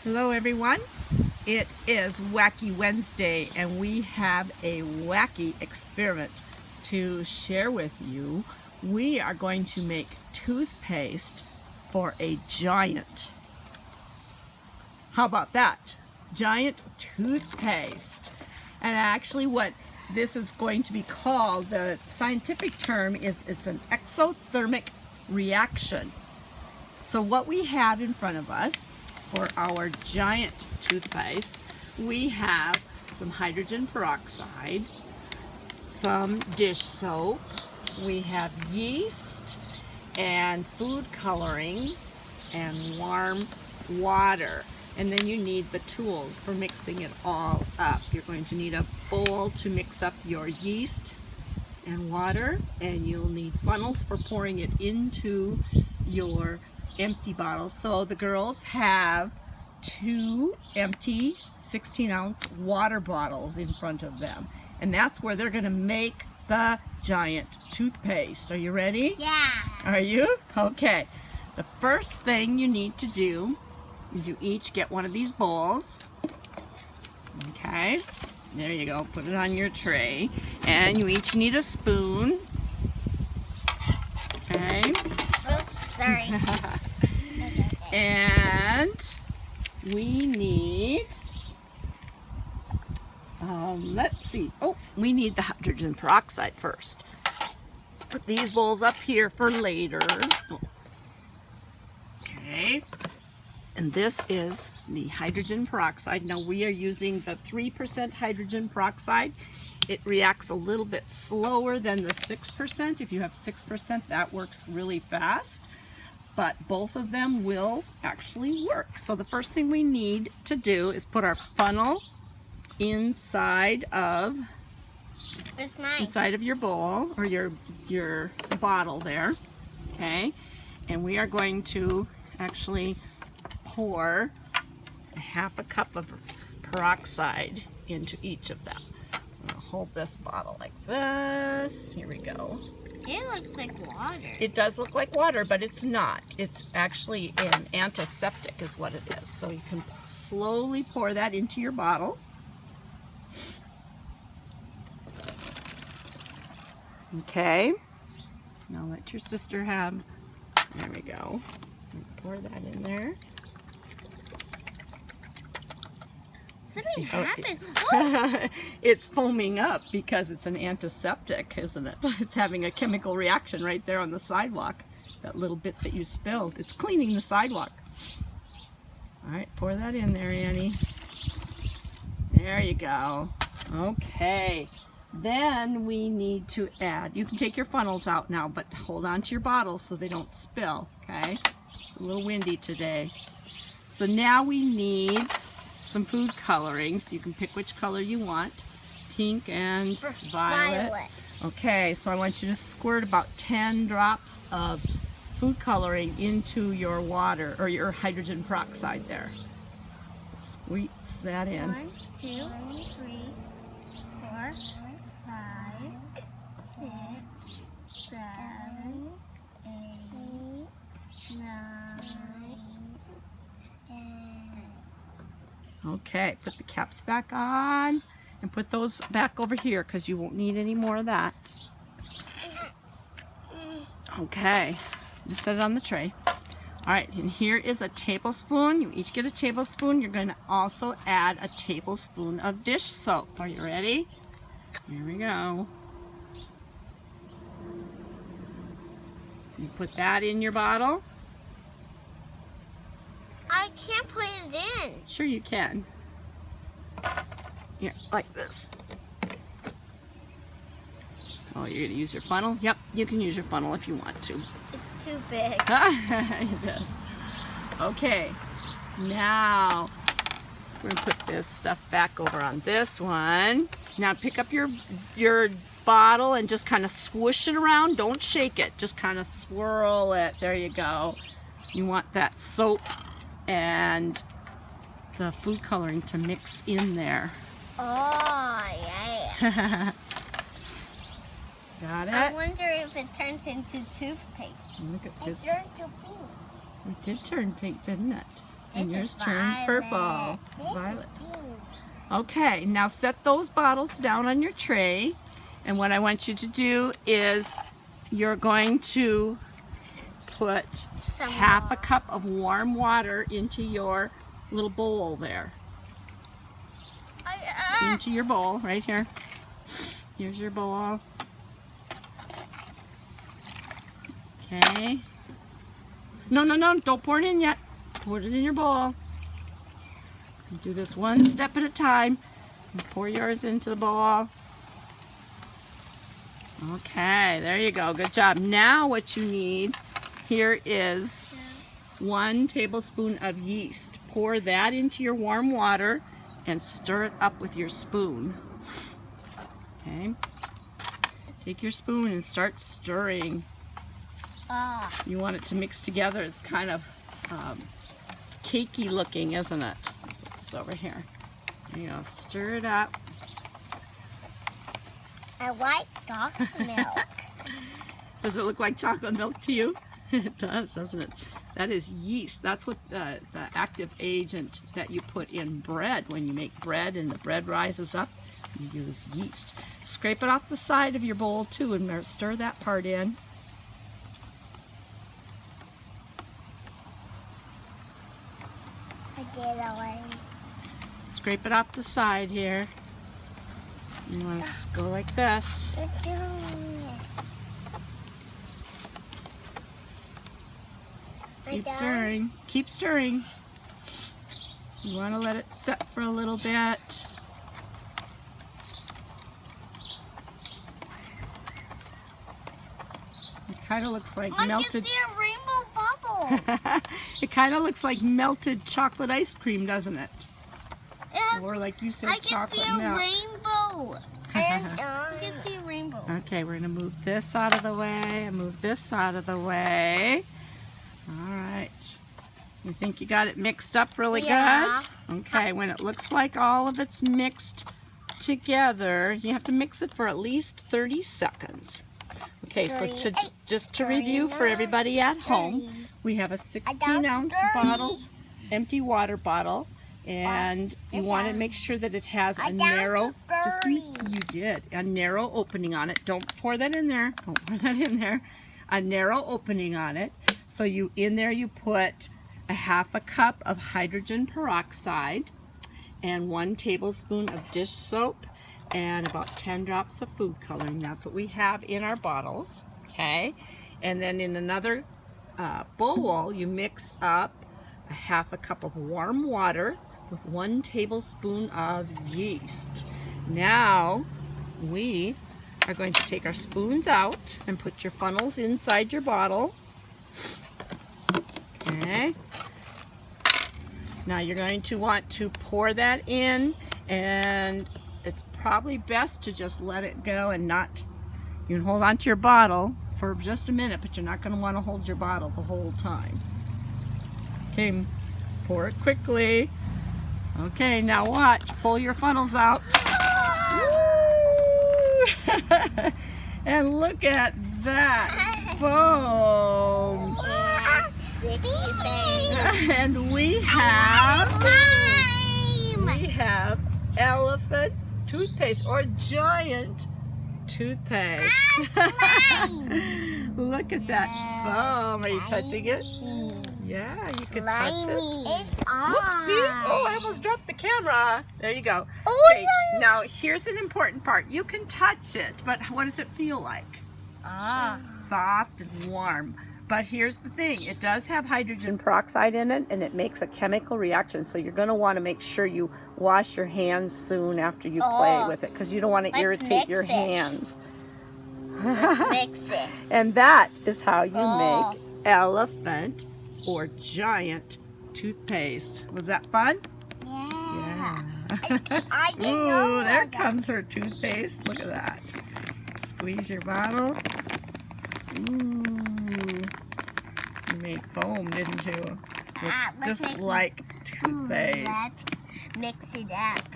Hello everyone, it is Wacky Wednesday and we have a wacky experiment to share with you. We are going to make toothpaste for a giant. How about that? Giant toothpaste. And actually what this is going to be called, the scientific term is it's an exothermic reaction. So what we have in front of us for our giant toothpaste, we have some hydrogen peroxide, some dish soap, we have yeast and food coloring and warm water. And then you need the tools for mixing it all up. You're going to need a bowl to mix up your yeast and water, and you'll need funnels for pouring it into your empty bottles. So the girls have 2 empty 16-ounce water bottles in front of them, and that's where they're going to make the giant toothpaste. Are you ready? Yeah. Are you? Okay. The first thing you need to do is you each get one of these bowls. Okay, there you go. Put it on your tray, and you each need a spoon. Okay. Oh, sorry. And we need, let's see. Oh, we need the hydrogen peroxide first. Put these bowls up here for later. Okay. And this is the hydrogen peroxide. Now we are using the 3% hydrogen peroxide. It reacts a little bit slower than the 6%. If you have 6%, that works really fast. But both of them will actually work. So the first thing we need to do is put our funnel inside of your bowl or your bottle there. Okay, and we are going to actually pour a half a cup of peroxide into each of them. I'm going to hold this bottle like this. Here we go. It looks like water. It does look like water, but it's not. It's actually an antiseptic is what it is. So you can slowly pour that into your bottle. Okay. Now let your sister have, there we go. Pour that in there. Something happened. Oh. It's foaming up because it's an antiseptic, isn't it? It's having a chemical reaction right there on the sidewalk. That little bit that you spilled. It's cleaning the sidewalk. All right, pour that in there, Annie. There you go. Okay. Then we need to add, you can take your funnels out now, but hold on to your bottles so they don't spill, okay? It's a little windy today. So now we need some food coloring, so you can pick which color you want, pink and violet. Okay, so I want you to squirt about 10 drops of food coloring into your water, or your hydrogen peroxide there. So squeeze that in. 1, 2, 3, 4, 5, 6, 7, 8, 9, 10. Okay, put the caps back on and put those back over here because you won't need any more of that. Okay, just set it on the tray. All right, and here is a tablespoon. You each get a tablespoon. You're going to also add a tablespoon of dish soap. Are you ready? Here we go. You put that in your bottle. I can't put it in. Sure you can. Here, like this. Oh, you're gonna use your funnel? Yep, you can use your funnel if you want to. It's too big. It is. Okay, now we're gonna put this stuff back over on this one. Now pick up your bottle and just kind of swoosh it around. Don't shake it, just kind of swirl it. There you go. You want that soap and the food coloring to mix in there. Oh, yeah. Got it? I wonder if it turns into toothpaste. Look at this. It turned to pink. It did turn pink, didn't it? And This yours is turned violet. purple. This is Violet. pink. Okay, now set those bottles down on your tray. And what I want you to do is you're going to put Some half a more. cup of warm water into your little bowl there. Into your bowl right here. Here's your bowl. Okay. No, don't pour it in yet. Pour it in your bowl. Do this one step at a time. And pour yours into the bowl. Okay, there you go. Good job. Now what you need here is 1 tablespoon of yeast. Pour that into your warm water and stir it up with your spoon. Okay. Take your spoon and start stirring. You want it to mix together. It's kind of cakey looking, isn't it? Let's put this over here. There you go. Stir it up. I like dark milk. Does it look like chocolate milk to you? It does, doesn't it? That is yeast. That's what the active agent that you put in bread. When you make bread and the bread rises up, you use yeast. Scrape it off the side of your bowl too and stir that part in. I did already. Scrape it off the side here. You want to go like this. You're doing it. Keep stirring. Keep stirring. You want to let it set for a little bit. It kind of looks like melted. I can see a rainbow bubble. It kind of looks like melted chocolate ice cream, doesn't it? It has, Or like you said, I can chocolate see a milk. rainbow. And I can see a rainbow. Okay, we're going to move this out of the way and move this out of the way. All right. You think you got it mixed up really Yeah. good? Okay, when it looks like all of it's mixed together, you have to mix it for at least 30 seconds. Okay, so just to review for everybody at home, we have a 16-ounce bottle, empty water bottle, and you want to make sure that it has a narrow, a narrow opening on it. Don't pour that in there. Don't pour that in there. A narrow opening on it. So in there you put a half a cup of hydrogen peroxide and 1 tablespoon of dish soap and about 10 drops of food coloring. That's what we have in our bottles. Okay, and then in another bowl you mix up a half a cup of warm water with 1 tablespoon of yeast. Now we are going to take our spoons out and put your funnels inside your bottle. Okay. Now you're going to want to pour that in, and it's probably best to just let it go and not, you can hold on to your bottle for just a minute, but you're not going to want to hold your bottle the whole time. Okay, pour it quickly. Okay, now watch. Pull your funnels out. And look at that foam. And we have elephant toothpaste or giant toothpaste. Look at that foam. Are you touching it? Yeah, you can touch it. It's on. Whoopsie. Oh, I almost dropped the camera. There you go. Oh, okay, now here's an important part. You can touch it, but what does it feel like? Soft and warm. But here's the thing. It does have hydrogen peroxide in it, and it makes a chemical reaction. So you're going to want to make sure you wash your hands soon after you play with it, because you don't want to irritate your hands. Let's mix it. And that is how you make elephant or giant toothpaste. Was that fun? Yeah. Yeah. I didn't Ooh, know there that. comes her toothpaste. Look at that. Squeeze your bottle. Ooh. You made foam, didn't you? Looks let's just make like toothpaste. Let's mix it up.